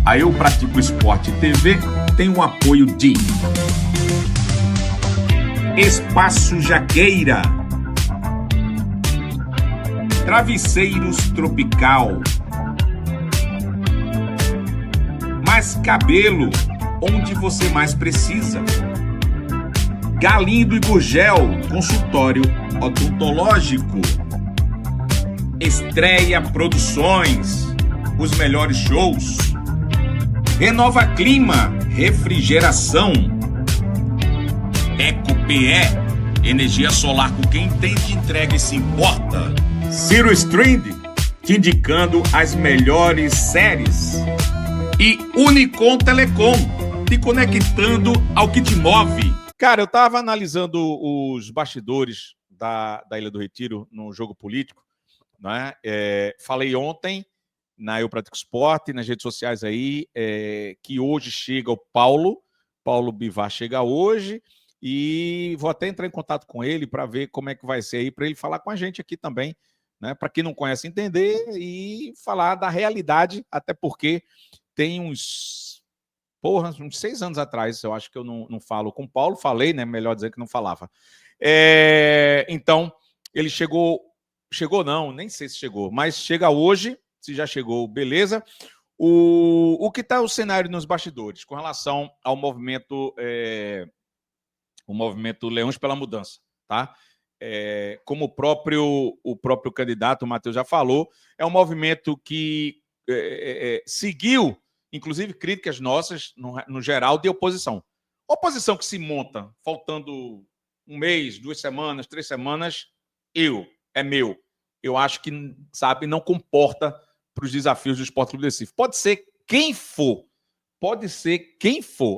A Eu Pratico Esporte TV tem o apoio de Espaço Jaqueira, Travesseiros Tropical, Mais Cabelo, onde você mais precisa. Galindo e Gurgel, consultório odontológico. Estreia Produções, os melhores shows. Renova Clima, refrigeração. EcoPE, energia solar com quem entende, entrega e se importa. Ciro Stream, te indicando as melhores séries. E Unicom Telecom, te conectando ao que te move. Cara, eu estava analisando os bastidores da Ilha do Retiro no jogo político, né? Falei ontem na Eu Pratico Esporte, nas redes sociais aí, que hoje chega o Paulo Bivar chega hoje, e vou até entrar em contato com ele para ver como é que vai ser aí, para ele falar com a gente aqui também, né? Para quem não conhece, entender e falar da realidade, até porque tem uns 6 anos atrás, eu acho que eu não falo com o Paulo, falei, né? Melhor dizer que não falava. Então, ele chegou não, nem sei se chegou, mas chega hoje, se já chegou, beleza. O que está o cenário nos bastidores com relação ao movimento, o movimento Leões pela Mudança, tá? Como o próprio candidato, o Matheus já falou, é um movimento que seguiu, inclusive, críticas nossas, no geral, de oposição. Oposição que se monta, faltando um mês, 2 semanas, 3 semanas, é meu. Eu acho que, sabe, não comporta para os desafios do Sport Clube do Recife. Pode ser quem for,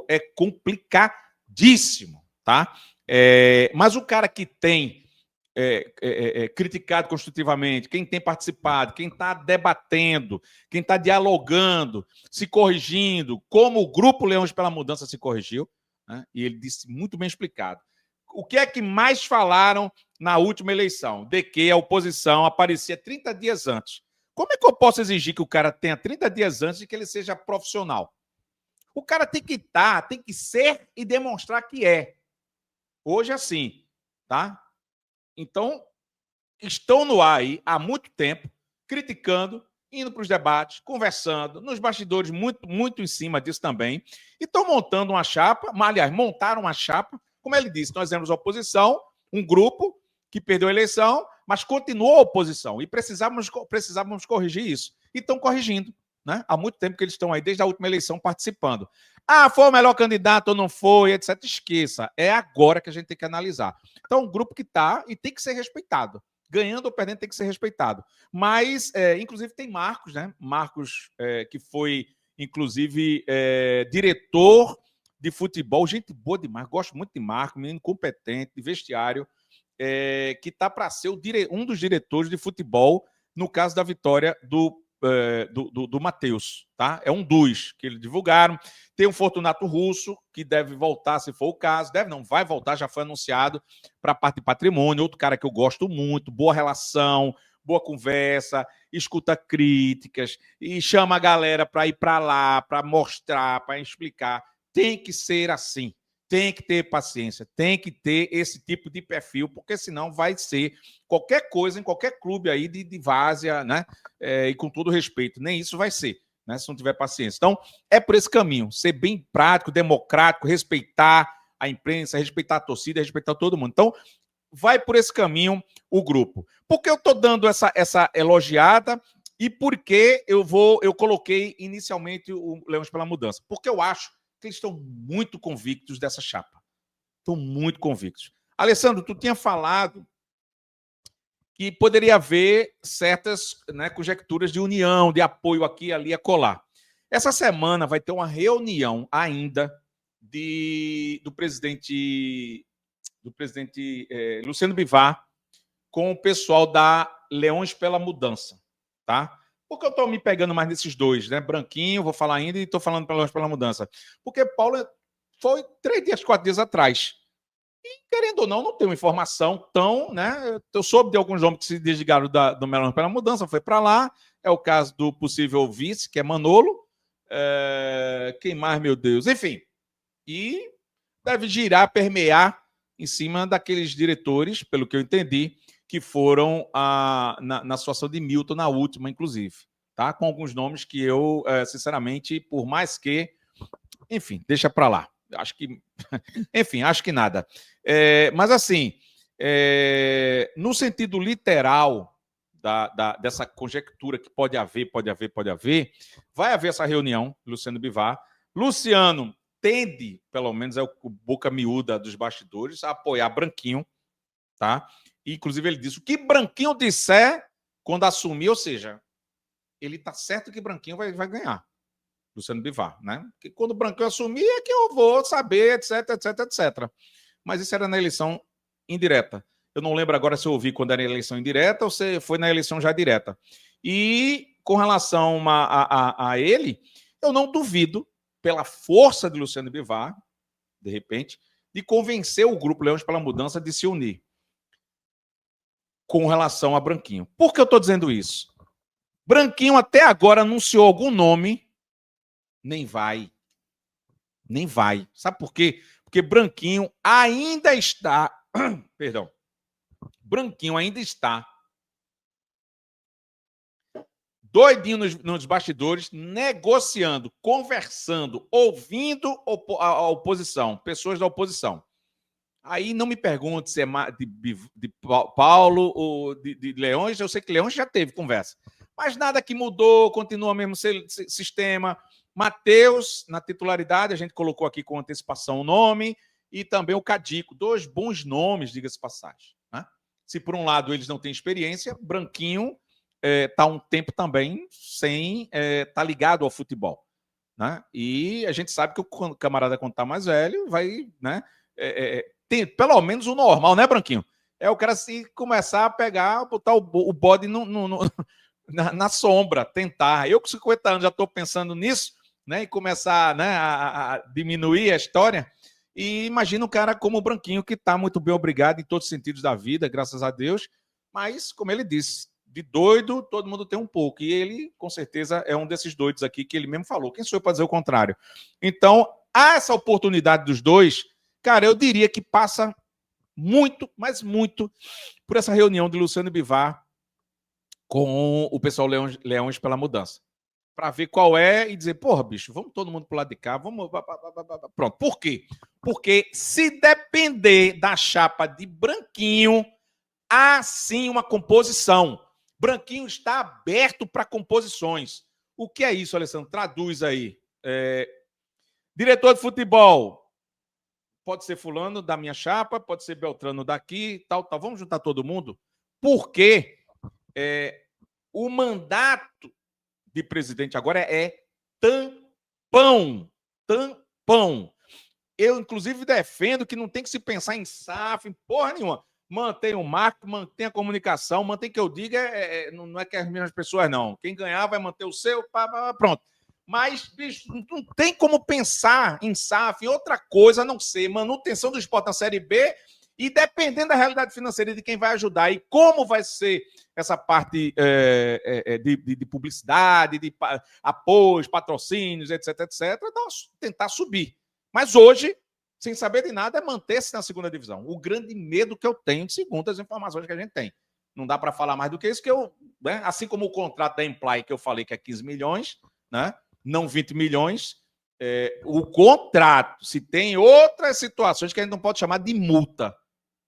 é complicadíssimo, tá? Mas o cara que tem criticado construtivamente, quem tem participado, quem está debatendo, quem está dialogando, se corrigindo, como o Grupo Leões pela Mudança se corrigiu, né? E ele disse muito bem explicado. O que é que mais falaram na última eleição? De que a oposição aparecia 30 dias antes. Como é que eu posso exigir que o cara tenha 30 dias antes de que ele seja profissional? O cara tem que tem que ser e demonstrar que é. Hoje é assim, tá? Então, estão no ar aí há muito tempo, criticando, indo para os debates, conversando, nos bastidores, muito, muito em cima disso também. E estão montando uma chapa, aliás, montaram uma chapa. Como ele disse, nós éramos oposição, um grupo que perdeu a eleição, mas continuou a oposição. E precisávamos corrigir isso. E estão corrigindo, né? Há muito tempo que eles estão aí, desde a última eleição, participando. Foi o melhor candidato ou não foi, etc. Esqueça. É agora que a gente tem que analisar. Então, um grupo que está e tem que ser respeitado. Ganhando ou perdendo tem que ser respeitado. Mas, inclusive, tem Marcos, né? Marcos, que foi, inclusive, diretor de futebol. Gente boa demais. Gosto muito de Marcos, menino competente, de vestiário, que está para ser um dos diretores de futebol no caso da vitória do Matheus, tá? É um dos que eles divulgaram. Tem o Fortunato Russo, que deve voltar, se for o caso. Vai voltar, já foi anunciado para a parte de patrimônio. Outro cara que eu gosto muito, boa relação, boa conversa, escuta críticas e chama a galera para ir para lá, para mostrar, para explicar. Tem que ser assim. Tem que ter paciência, tem que ter esse tipo de perfil, porque senão vai ser qualquer coisa em qualquer clube aí de várzea, né? E com todo respeito, nem isso vai ser, né? Se não tiver paciência. Então, é por esse caminho, ser bem prático, democrático, respeitar a imprensa, respeitar a torcida, respeitar todo mundo. Então, vai por esse caminho o grupo. Por que eu estou dando essa elogiada e por que eu coloquei inicialmente o Leões pela Mudança? Porque eu acho que eles estão muito convictos dessa chapa. Estão muito convictos. Alessandro, tu tinha falado que poderia haver certas, né, conjecturas de união, de apoio aqui, ali, acolá. Essa semana vai ter uma reunião ainda do presidente Luciano Bivar com o pessoal da Leões pela Mudança, tá? Por que eu estou me pegando mais nesses dois, né? Branquinho, vou falar ainda, e estou falando pela Mudança. Porque Paulo foi 3 dias, 4 dias atrás. E, querendo ou não tem uma informação tão, né? Eu soube de alguns nomes que se desligaram do Leões pela Mudança, foi para lá. É o caso do possível vice, que é Manolo. Quem mais, meu Deus? Enfim, e deve girar, permear em cima daqueles diretores, pelo que eu entendi, que foram na situação de Milton, na última, inclusive. Tá? Com alguns nomes que eu, sinceramente, por mais que... Enfim, deixa para lá. Acho que... Enfim, acho que nada. Mas, assim, no sentido literal dessa conjectura que pode haver, vai haver essa reunião, Luciano Bivar. Luciano tende, pelo menos é o boca miúda dos bastidores, a apoiar Branquinho, tá? E, inclusive, ele disse: o que Branquinho disser quando assumir, ou seja, ele tá certo que Branquinho vai ganhar, Luciano Bivar, né? Porque quando o Branquinho assumir é que eu vou saber, etc, etc, etc. Mas isso era na eleição indireta. Eu não lembro agora se eu ouvi quando era eleição indireta ou se foi na eleição já direta. E com relação a ele, eu não duvido, pela força de Luciano Bivar, de repente, de convencer o Grupo Leões pela Mudança de se unir com relação a Branquinho. Por que eu estou dizendo isso? Branquinho até agora anunciou algum nome, nem vai. Nem vai. Sabe por quê? Porque Branquinho ainda está... Perdão. Branquinho ainda está doidinho nos bastidores, negociando, conversando, ouvindo a oposição, pessoas da oposição. Aí não me pergunte se é de Paulo ou de Leões. Eu sei que Leões já teve conversa. Mas nada que mudou, continua o mesmo sistema. Matheus, na titularidade, a gente colocou aqui com antecipação o nome, e também o Cadico. 2 bons nomes, diga-se passagem. Né? Se por um lado eles não têm experiência, Branquinho está um tempo também sem estar ligado ao futebol. Né? E a gente sabe que o camarada, quando está mais velho, vai... Né, tem pelo menos o normal, né, Branquinho? É o cara se começar a pegar, botar o bode na sombra, tentar. Eu com 50 anos já estou pensando nisso, né, e começar, né, a diminuir a história. E imagina um cara como o Branquinho, que está muito bem obrigado em todos os sentidos da vida, graças a Deus, mas, como ele disse, de doido, todo mundo tem um pouco. E ele, com certeza, é um desses doidos aqui que ele mesmo falou. Quem sou eu para dizer o contrário? Então, há essa oportunidade dos dois, cara, eu diria que passa muito, mas muito, por essa reunião de Luciano Bivar com o pessoal Leões pela Mudança. Para ver qual é e dizer, porra, bicho, vamos todo mundo pro lado de cá, vamos... Pronto. Por quê? Porque se depender da chapa de Branquinho, há sim uma composição. Branquinho está aberto para composições. O que é isso, Alessandro? Traduz aí. Diretor de futebol, pode ser fulano da minha chapa, pode ser Beltrano daqui, tal. Vamos juntar todo mundo? Porque o mandato de presidente agora é tampão. Tampão. Eu, inclusive, defendo que não tem que se pensar em SAF, em porra nenhuma. Mantém o marketing, mantém a comunicação, mantém que eu diga, não é que as mesmas pessoas, não. Quem ganhar vai manter o seu, pronto. Mas, bicho, não tem como pensar em SAF, em outra coisa, a não ser manutenção do esporte na Série B, e dependendo da realidade financeira de quem vai ajudar e como vai ser essa parte de publicidade, de apoios, patrocínios, etc, etc, tentar subir. Mas hoje, sem saber de nada, é manter-se na segunda divisão. O grande medo que eu tenho, segundo as informações que a gente tem. Não dá para falar mais do que isso, que eu, né, assim como o contrato da Imply, que eu falei que é 15 milhões, né, não 20 milhões, o contrato, se tem outras situações que a gente não pode chamar de multa.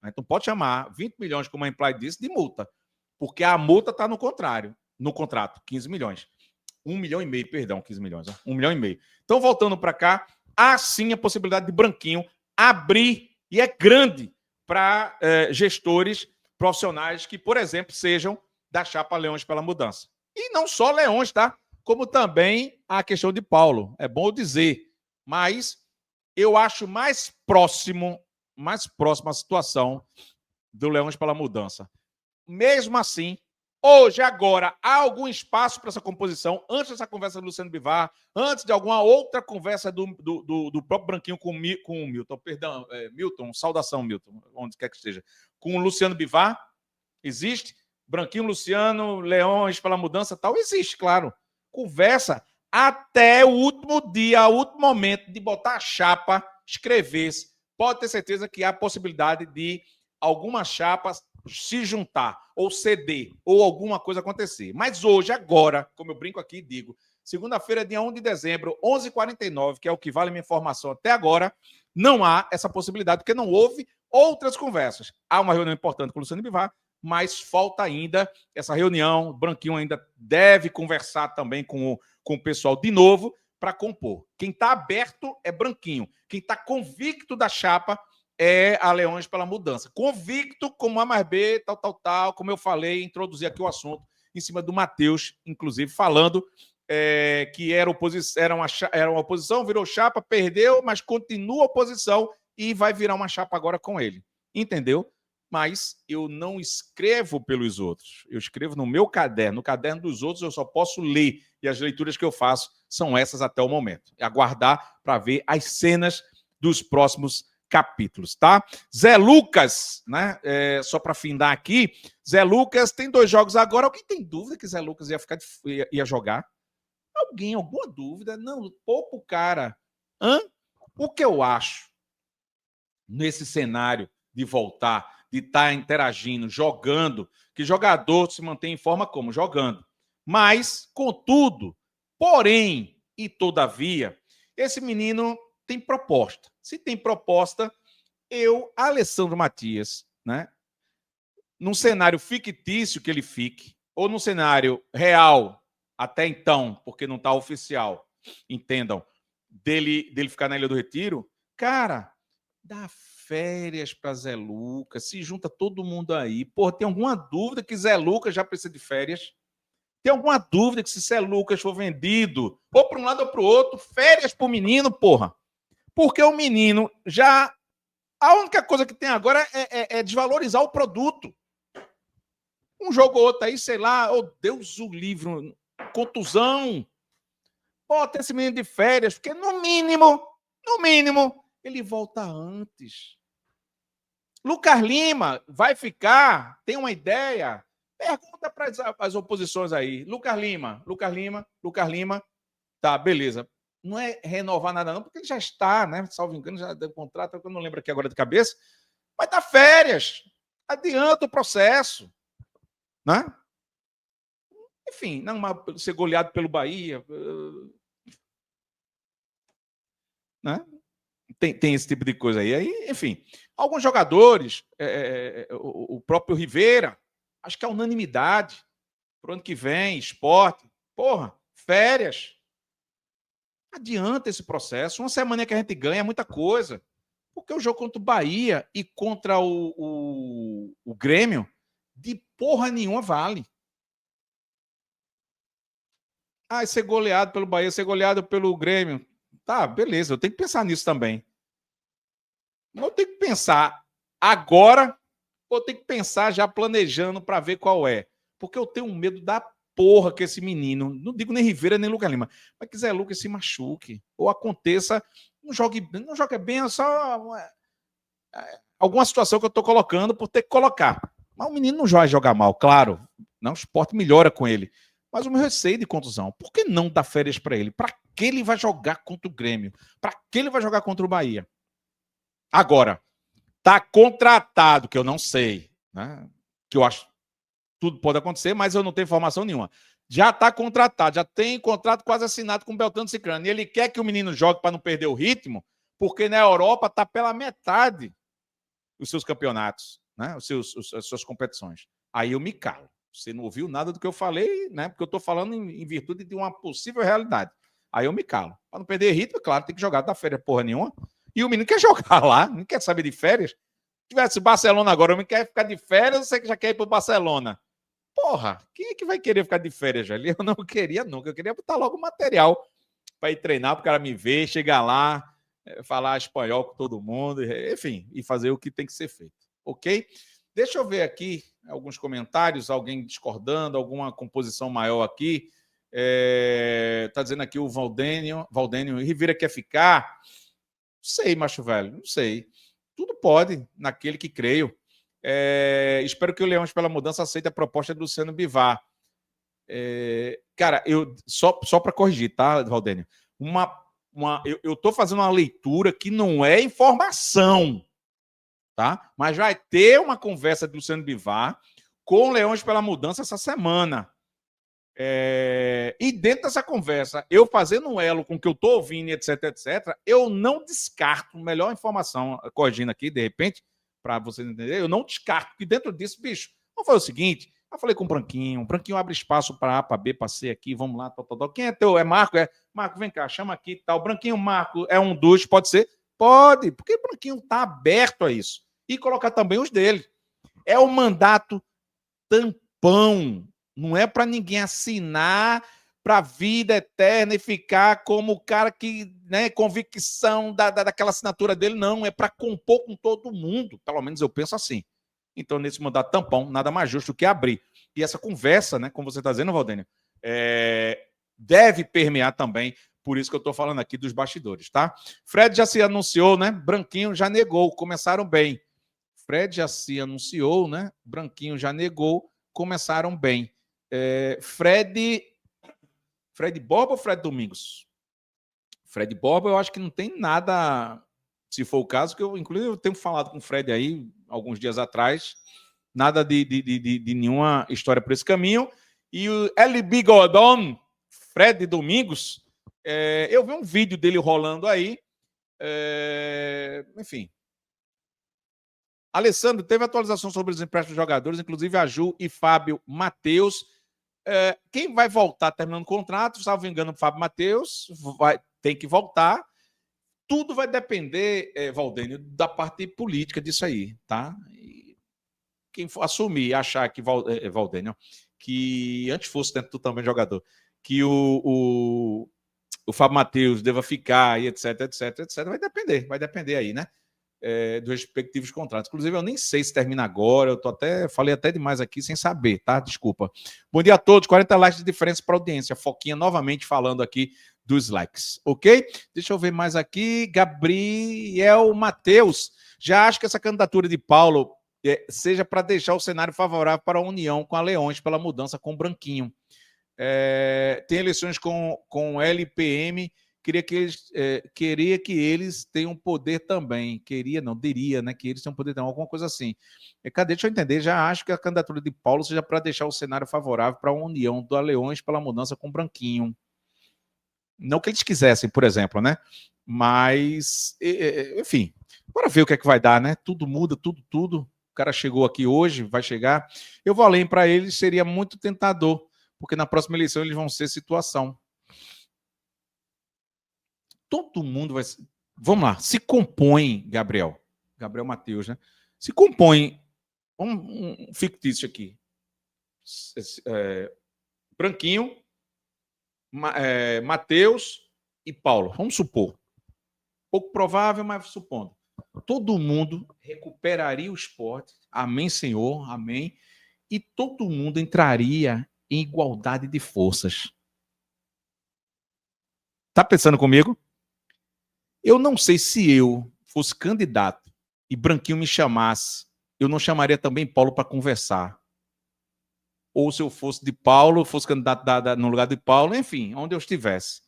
A gente não pode chamar 20 milhões, como a Imply disse, de multa. Porque a multa está no contrato, 15 milhões. 1,5 milhão, perdão, 15 milhões. 1,5 milhão. Então, voltando para cá, há sim a possibilidade de Branquinho abrir, e é grande, para gestores profissionais que, por exemplo, sejam da chapa Leões pela Mudança. E não só Leões, tá? Como também a questão de Paulo. É bom dizer, mas eu acho mais próxima a situação do Leões pela Mudança. Mesmo assim, hoje, agora, há algum espaço para essa composição, antes dessa conversa do Luciano Bivar, antes de alguma outra conversa do próprio Branquinho com o Milton, perdão, Milton, saudação, Milton, onde quer que esteja, com o Luciano Bivar, existe? Branquinho, Luciano, Leões pela Mudança, tal, existe, claro. Conversa, até o último dia, o último momento de botar a chapa, escrever-se, pode ter certeza que há possibilidade de algumas chapas se juntar, ou ceder, ou alguma coisa acontecer. Mas hoje, agora, como eu brinco aqui e digo, segunda-feira, dia 1 de dezembro, 11h49, que é o que vale minha informação até agora, não há essa possibilidade, porque não houve outras conversas. Há uma reunião importante com o Luciano Bivar, mas falta ainda essa reunião. O Branquinho ainda deve conversar também com o pessoal de novo para compor. Quem está aberto é Branquinho. Quem está convicto da chapa é a Leões pela Mudança. Convicto como A mais B, tal, como eu falei, introduzi aqui o assunto em cima do Matheus, inclusive, falando que era uma oposição, virou chapa, perdeu, mas continua oposição e vai virar uma chapa agora com ele. Entendeu? Mas eu não escrevo pelos outros. Eu escrevo no meu caderno. No caderno dos outros eu só posso ler. E as leituras que eu faço são essas até o momento. É aguardar para ver as cenas dos próximos capítulos, tá? Zé Lucas, né? Só para findar aqui, Zé Lucas tem 2 jogos agora. Alguém tem dúvida que Zé Lucas ia jogar? Alguém, alguma dúvida? Não, pouco cara. O que eu acho nesse cenário de voltar, de estar interagindo, jogando, que jogador se mantém em forma como? Jogando. Mas, contudo, porém e todavia, esse menino tem proposta. Se tem proposta, Alessandro Matias, né? Num cenário fictício que ele fique, ou num cenário real, até então, porque não está oficial, entendam, dele ficar na Ilha do Retiro, cara, dá férias para Zé Lucas, se junta todo mundo aí. Porra, tem alguma dúvida que Zé Lucas já precisa de férias? Tem alguma dúvida que se Zé Lucas for vendido, ou para um lado ou para o outro, férias para o menino, porra? Porque o menino já... A única coisa que tem agora é desvalorizar o produto. Um jogo ou outro aí, sei lá, oh, Deus o livre, contusão. Bota esse menino de férias, porque no mínimo, ele volta antes. Lucas Lima vai ficar? Tem uma ideia? Pergunta para as oposições aí. Lucas Lima. Tá, beleza. Não é renovar nada não, porque ele já está, né? Salvo engano, já deu contrato, eu não lembro aqui agora de cabeça. Mas dá férias. Adianta o processo. Né? Enfim, não ser goleado pelo Bahia. Né? Tem esse tipo de coisa aí. Enfim, alguns jogadores, o próprio Rivera, acho que é unanimidade. Para o ano que vem, esporte. Porra, férias. Adianta esse processo. Uma semana que a gente ganha é muita coisa. Porque o jogo contra o Bahia e contra o Grêmio, de porra nenhuma vale. Ser goleado pelo Bahia, ser goleado pelo Grêmio. Tá, beleza, eu tenho que pensar nisso também. Eu tenho que pensar agora, ou tenho que pensar já planejando para ver qual é. Porque eu tenho um medo da porra que esse menino, não digo nem Rivera nem Lucas Lima, mas que Zé Lucas se machuque, ou aconteça, não jogue bem, é só alguma situação que eu estou colocando por ter que colocar. Mas o menino não vai jogar mal, claro. Não, o esporte melhora com ele. Mas o meu receio de contusão, por que não dar férias para ele? Para que ele vai jogar contra o Grêmio? Para que ele vai jogar contra o Bahia? Agora, tá contratado, que eu não sei, né? Que eu acho que tudo pode acontecer, mas eu não tenho informação nenhuma. Já está contratado, já tem contrato quase assinado com o Beltrano Cicrano. E ele quer que o menino jogue para não perder o ritmo, porque na Europa está pela metade os seus campeonatos, né? As suas competições. Aí eu me calo. Você não ouviu nada do que eu falei, né? Porque eu estou falando em virtude de uma possível realidade. Aí eu me calo. Para não perder ritmo, claro, tem que jogar da férias porra nenhuma. E o menino quer jogar lá, não quer saber de férias. Se tivesse Barcelona agora, o menino quer ficar de férias, você que já quer ir para o Barcelona. Porra, quem é que vai querer ficar de férias, velho? Eu não queria nunca. Eu queria botar logo o material para ir treinar, para o cara me ver, chegar lá, falar espanhol com todo mundo, enfim, e fazer o que tem que ser feito. Ok? Deixa eu ver aqui alguns comentários, alguém discordando, alguma composição maior aqui. Tá dizendo aqui o Valdênio Rivera quer ficar? Não sei, macho velho, não sei. Tudo pode, naquele que creio. Espero que o Leões pela Mudança aceite a proposta do Luciano Bivar. Cara, só para corrigir, tá, Valdênio? Eu estou fazendo uma leitura que não é informação, tá? Mas vai ter uma conversa do Luciano Bivar com Leões pela Mudança essa semana. E dentro dessa conversa, eu fazendo um elo com o que eu estou ouvindo, etc, etc, eu não descarto, melhor informação, corrigindo aqui, de repente, para vocês entenderem, eu não descarto que dentro disso, bicho, vamos fazer o seguinte, eu falei com o Branquinho abre espaço para A, para B, para C aqui, vamos lá, tal. Quem é teu? É Marco? Marco, vem cá, chama aqui, tal. Branquinho, Marco, é um dos, pode ser? Pode, porque o Branquinho está aberto a isso. E colocar também os dele. É o mandato tampão. Não é para ninguém assinar para a vida eterna e ficar como o cara que, né, convicção daquela assinatura dele, não. É para compor com todo mundo. Pelo menos eu penso assim. Então, nesse mandato tampão, nada mais justo que abrir. E essa conversa, né, como você está dizendo, Valdênio, deve permear também. Por isso que eu estou falando aqui dos bastidores, tá? Fred já se anunciou, né? Branquinho já negou. Começaram bem. Fred já se anunciou, né? Branquinho já negou. Começaram bem. Fred Borba ou Fred Domingos? Fred Borba, eu acho que não tem nada, se for o caso, que inclusive, eu tenho falado com o Fred aí, alguns dias atrás, nada de nenhuma história por esse caminho. E o El Bigodon, Fred Domingos, eu vi um vídeo dele rolando aí, enfim. Alessandro, teve atualização sobre os empréstimos de jogadores, inclusive a Ju e Fábio Matheus. Quem vai voltar terminando o contrato, salvo engano, o Fábio Matheus, tem que voltar. Tudo vai depender, Valdênio, da parte política disso aí, tá? E quem for assumir, achar que, Valdênio, que antes fosse dentro do também jogador, que o Fábio Matheus deva ficar, e etc, vai depender aí, né? Dos respectivos contratos. Inclusive, eu nem sei se termina agora, falei até demais aqui sem saber, tá? Desculpa. Bom dia a todos, 40 likes de diferença para a audiência. Foquinha novamente falando aqui dos likes, ok? Deixa eu ver mais aqui. Gabriel Matheus, já acho que essa candidatura de Paulo seja para deixar o cenário favorável para a união com a Leões pela mudança com o Branquinho. Tem eleições com LPM. Queria que eles tenham poder também. Diria, né? Que eles tenham poder também, alguma coisa assim. Cadê? Deixa eu entender. Já acho que a candidatura de Paulo seja para deixar o cenário favorável para a união do Leões pela mudança com o Branquinho. Não que eles quisessem, por exemplo, né? Mas, enfim, bora ver o que é que vai dar, né? Tudo muda, tudo. O cara chegou aqui hoje, vai chegar. Eu vou além para eles, seria muito tentador, porque na próxima eleição eles vão ser situação. Todo mundo vai. Vamos lá, se compõe, Gabriel Matheus, né? Se compõe um fictício aqui. Branquinho, Matheus e Paulo. Vamos supor. Pouco provável, mas supondo. Todo mundo recuperaria o esporte. Amém, Senhor. Amém. E todo mundo entraria em igualdade de forças. Tá pensando comigo? Eu não sei se eu fosse candidato e Branquinho me chamasse, eu não chamaria também Paulo para conversar. Ou se eu fosse de Paulo, fosse candidato no lugar de Paulo, enfim, onde eu estivesse.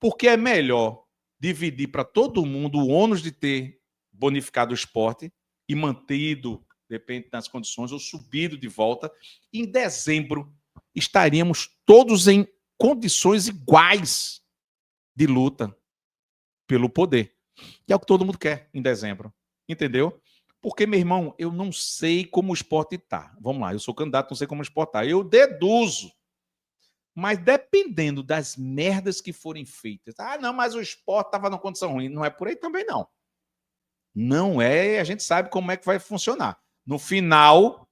Porque é melhor dividir para todo mundo o ônus de ter bonificado o esporte e mantido, depende das condições, ou subido de volta. Em dezembro, estaríamos todos em condições iguais de luta pelo poder. E é o que todo mundo quer em dezembro. Entendeu? Porque, meu irmão, eu não sei como o esporte está. Vamos lá, eu sou candidato, não sei como o esporte está. Eu deduzo. Mas dependendo das merdas que forem feitas. Não, mas o esporte estava numa condição ruim. Não é por aí também, não. Não é, a gente sabe como é que vai funcionar. No final,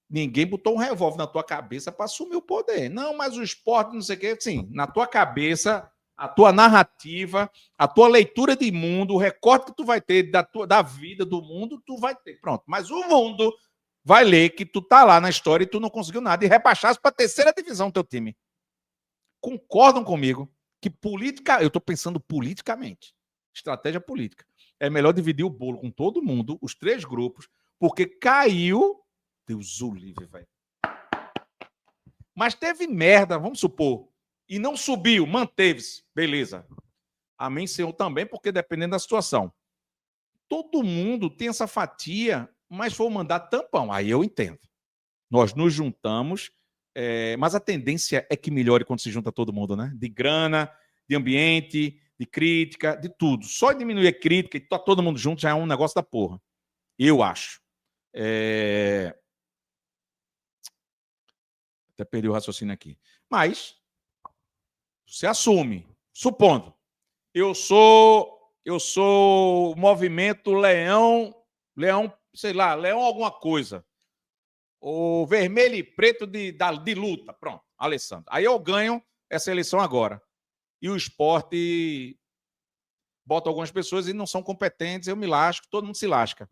ninguém botou um revólver na tua cabeça para assumir o poder. Não, mas o esporte, não sei o quê. Sim, na tua cabeça, a tua narrativa, a tua leitura de mundo, o recorte que tu vai ter da vida, do mundo, tu vai ter. Pronto. Mas o mundo vai ler que tu tá lá na história e tu não conseguiu nada e rebaixasse para a terceira divisão do teu time. Concordam comigo que eu estou pensando politicamente, estratégia política. É melhor dividir o bolo com todo mundo, os 3 grupos, porque caiu. Deus o livre, velho. Mas teve merda, vamos supor, e não subiu, manteve-se. Beleza. Amém, Senhor, também, porque dependendo da situação. Todo mundo tem essa fatia, mas foi mandar tampão. Aí eu entendo. Nós nos juntamos, mas a tendência é que melhore quando se junta todo mundo, né? De grana, de ambiente, de crítica, de tudo. Só diminuir a crítica e tá todo mundo junto já é um negócio da porra. Eu acho. Até perdi o raciocínio aqui. Mas você assume, supondo, eu sou movimento Leão, sei lá, Leão alguma coisa. O vermelho e preto de luta. Pronto, Alessandro. Aí eu ganho essa eleição agora. E o esporte bota algumas pessoas e não são competentes, eu me lasco, todo mundo se lasca.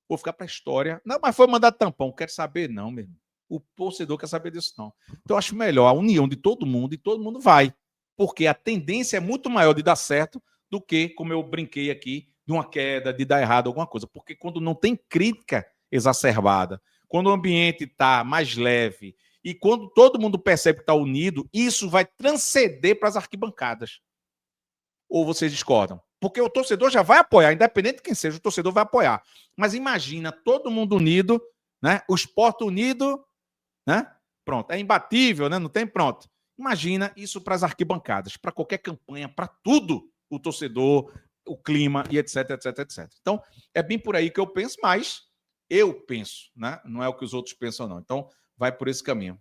Vou ficar para a história. Não, mas foi mandar tampão. Quero saber, não, mesmo. O torcedor quer saber disso, não. Então, eu acho melhor a união de todo mundo e todo mundo vai. Porque a tendência é muito maior de dar certo do que, como eu brinquei aqui, de uma queda, de dar errado alguma coisa. Porque quando não tem crítica exacerbada, quando o ambiente está mais leve e quando todo mundo percebe que está unido, isso vai transcender para as arquibancadas. Ou vocês discordam? Porque o torcedor já vai apoiar, independente de quem seja, o torcedor vai apoiar. Mas imagina todo mundo unido, né? O esporte unido, né? Pronto, é imbatível, né? Não tem pronto. Imagina isso para as arquibancadas, para qualquer campanha, para tudo, o torcedor, o clima e etc, etc, etc. Então, é bem por aí que eu penso, mas eu penso, né? Não é o que os outros pensam, não. Então, vai por esse caminho.